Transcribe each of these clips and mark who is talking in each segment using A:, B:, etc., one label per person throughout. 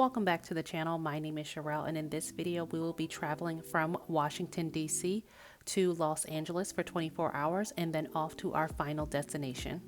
A: Welcome back to the channel. My name is Sherelle, and in this video we will be traveling from Washington DC to Los Angeles for 24 hours and then off to our final destination.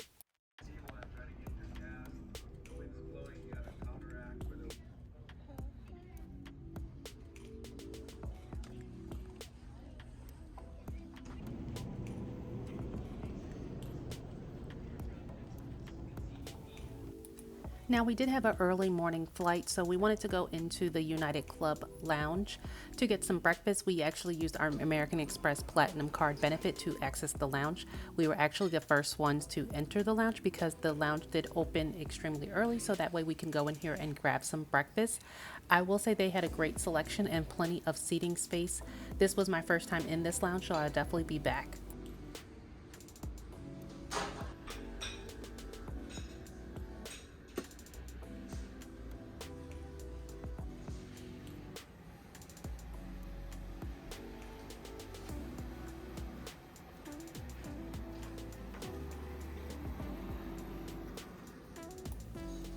A: Now, we did have an early morning flight, so we wanted to go into the United Club Lounge to get some breakfast. We actually used our American Express Platinum card benefit to access the lounge. We were actually the first ones to enter the lounge because the lounge did open extremely early, so that way we can go in here and grab some breakfast. I will say they had a great selection and plenty of seating space. This was my first time in this lounge, so I'll definitely be back.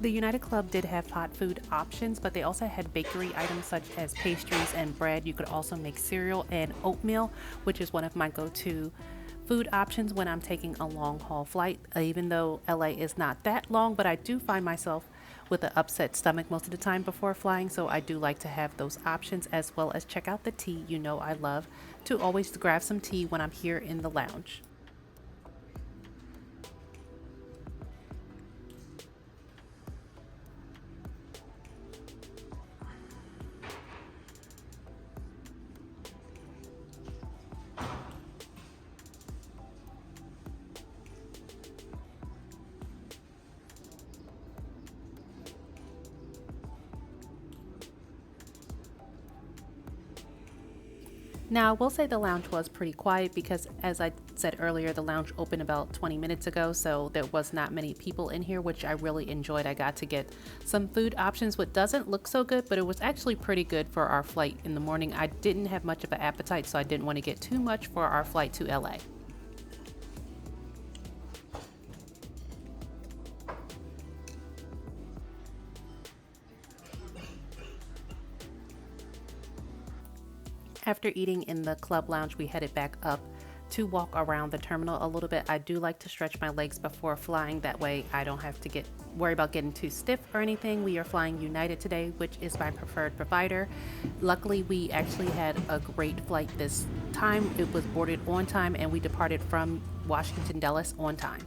A: The United Club did have hot food options, but they also had bakery items such as pastries and bread. You could also make cereal and oatmeal, which is one of my go-to food options when I'm taking a long haul flight. Even though LA is not that long, but I do find myself with an upset stomach most of the time before flying, so I do like to have those options, as well as check out the tea. You know I love to always grab some tea when I'm here in the lounge. Now, I will say the lounge was pretty quiet because, as I said earlier, the lounge opened about 20 minutes ago, so there was not many people in here, which I really enjoyed. I got to get some food options, which doesn't look so good, but it was actually pretty good for our flight in the morning. I didn't have much of an appetite, so I didn't want to get too much for our flight to LA. After eating in the club lounge, we headed back up to walk around the terminal a little bit. I do like to stretch my legs before flying. That way I don't have to worry about getting too stiff or anything. We are flying United today, which is my preferred provider. Luckily, we actually had a great flight this time. It was boarded on time and we departed from Washington Dulles on time.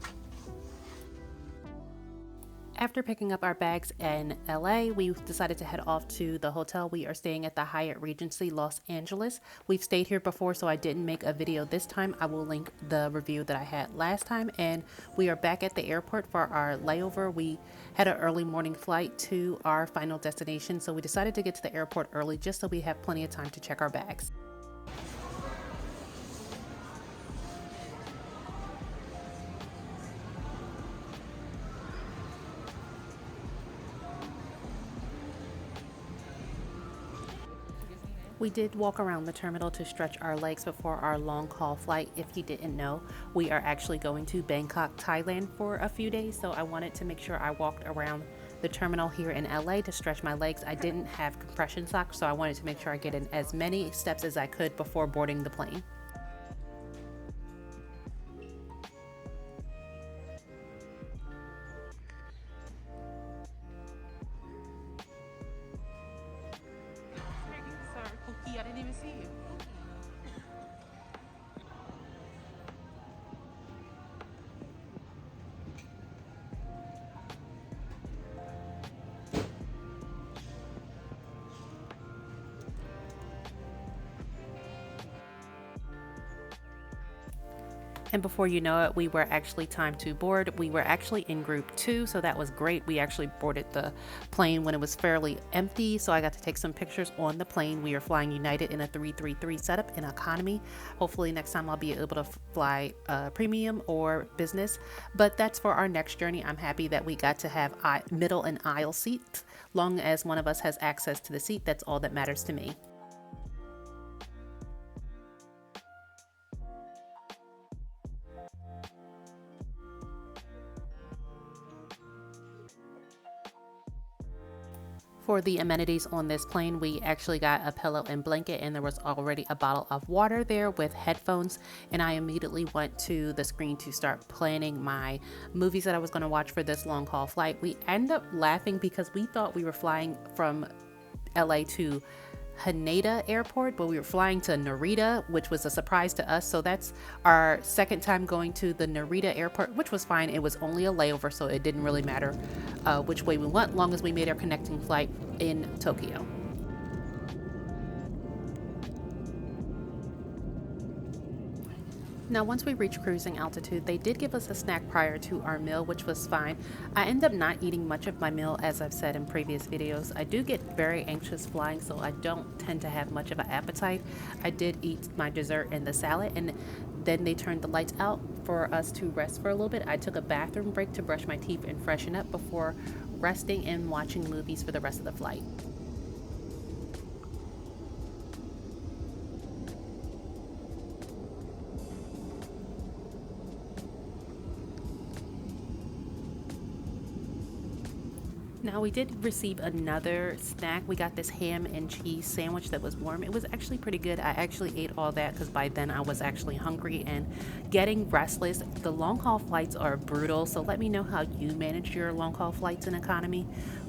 A: After picking up our bags in LA, we decided to head off to the hotel. We are staying at the Hyatt Regency Los Angeles. We've stayed here before, so I didn't make a video this time. I will link the review that I had last time. And we are back at the airport for our layover. We had an early morning flight to our final destination, so we decided to get to the airport early just so we have plenty of time to check our bags. We did walk around the terminal to stretch our legs before our long haul flight. If you didn't know, we are actually going to Bangkok, Thailand for a few days, so I wanted to make sure I walked around the terminal here in LA to stretch my legs. I didn't have compression socks, so I wanted to make sure I get in as many steps as I could before boarding the plane.
B: Sorry, Cookie, I didn't even see you.
A: And before you know it, we were actually timed to board. We were actually in group 2, so that was great. We actually boarded the plane when it was fairly empty, so I got to take some pictures on the plane. We are flying United in a 333 setup in economy. Hopefully next time I'll be able to fly premium or business, but that's for our next journey. I'm happy that we got to have middle and aisle seats. Long as one of us has access to the seat, that's all that matters to me. For the amenities on this plane, we actually got a pillow and blanket, and there was already a bottle of water there with headphones, and I immediately went to the screen to start planning my movies that I was going to watch for this long haul flight. We ended up laughing because we thought we were flying from LA to Haneda Airport, but we were flying to Narita, which was a surprise to us. So that's our second time going to the Narita Airport, which was fine. It was only a layover, so it didn't really matter which way we went, long as we made our connecting flight in Tokyo. Now, once we reached cruising altitude, they did give us a snack prior to our meal, which was fine. I ended up not eating much of my meal, as I've said in previous videos. I do get very anxious flying, so I don't tend to have much of an appetite. I did eat my dessert and the salad, and then they turned the lights out for us to rest for a little bit. I took a bathroom break to brush my teeth and freshen up before resting and watching movies for the rest of the flight. Now, we did receive another snack. We got this ham and cheese sandwich that was warm. It was actually pretty good. I actually ate all that because by then I was actually hungry and getting restless. The long haul flights are brutal, so let me know how you manage your long haul flights in economy.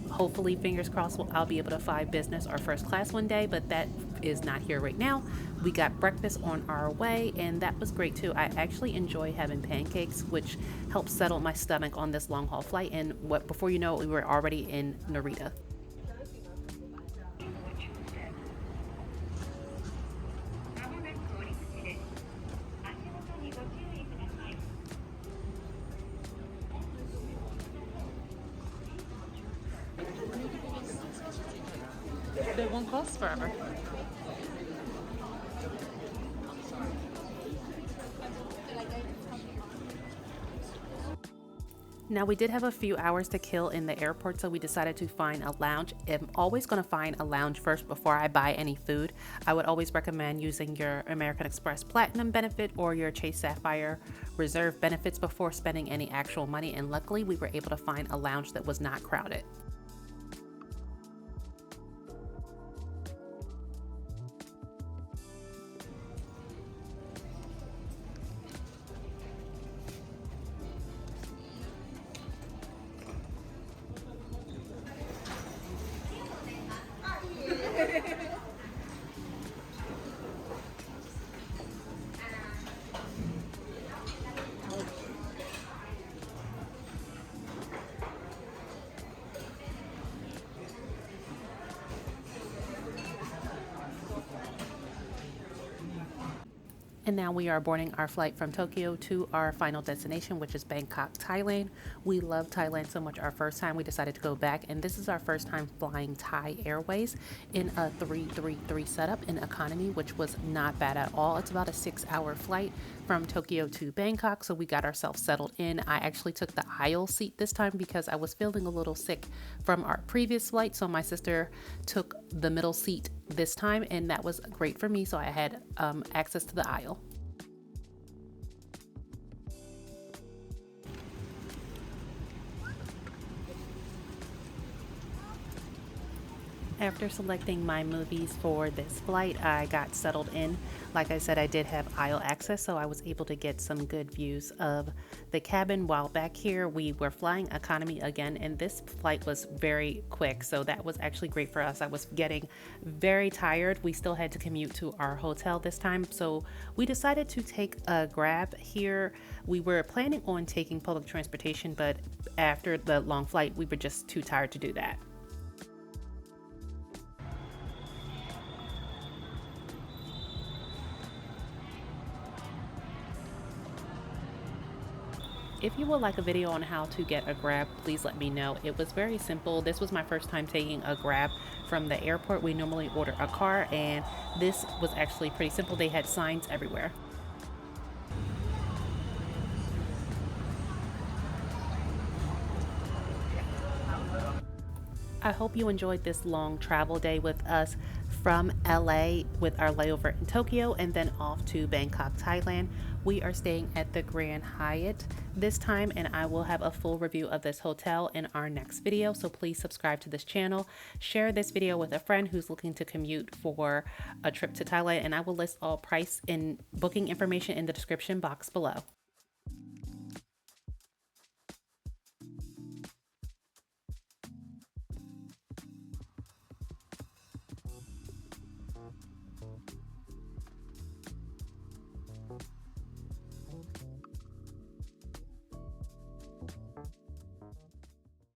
A: Hopefully, fingers crossed, I'll be able to fly business or first class one day, but that is not here right now. We got breakfast on our way, and that was great too. I actually enjoy having pancakes, which helps settle my stomach on this long haul flight. And before you know it, we were already in Narita.
B: They won't cost forever.
A: Now, we did have a few hours to kill in the airport, so we decided to find a lounge. I'm always going to find a lounge first before I buy any food. I would always recommend using your American Express Platinum benefit or your Chase Sapphire Reserve benefits before spending any actual money, and luckily we were able to find a lounge that was not crowded. And now we are boarding our flight from Tokyo to our final destination, which is Bangkok, Thailand. We love Thailand so much. Our first time we decided to go back, and this is our first time flying Thai Airways in a 333 setup in economy, which was not bad at all. It's about a 6-hour flight from Tokyo to Bangkok, so we got ourselves settled in. I actually took the aisle seat this time because I was feeling a little sick from our previous flight, so my sister took the middle seat this time, and that was great for me, so I had access to the aisle. After selecting my movies for this flight, I got settled in. Like I said, I did have aisle access, so I was able to get some good views of the cabin. While back here, we were flying economy again, and this flight was very quick, so that was actually great for us. I was getting very tired. We still had to commute to our hotel this time, so we decided to take a Grab here. We were planning on taking public transportation, but after the long flight, we were just too tired to do that. If you would like a video on how to get a Grab, please let me know. It was very simple. This was my first time taking a Grab from the airport. We normally order a car, and this was actually pretty simple. They had signs everywhere. I hope you enjoyed this long travel day with us from LA with our layover in Tokyo and then off to Bangkok, Thailand. We are staying at the Grand Hyatt this time, and I will have a full review of this hotel in our next video. So please subscribe to this channel, share this video with a friend who's looking to commute for a trip to Thailand, and I will list all price and booking information in the description box below.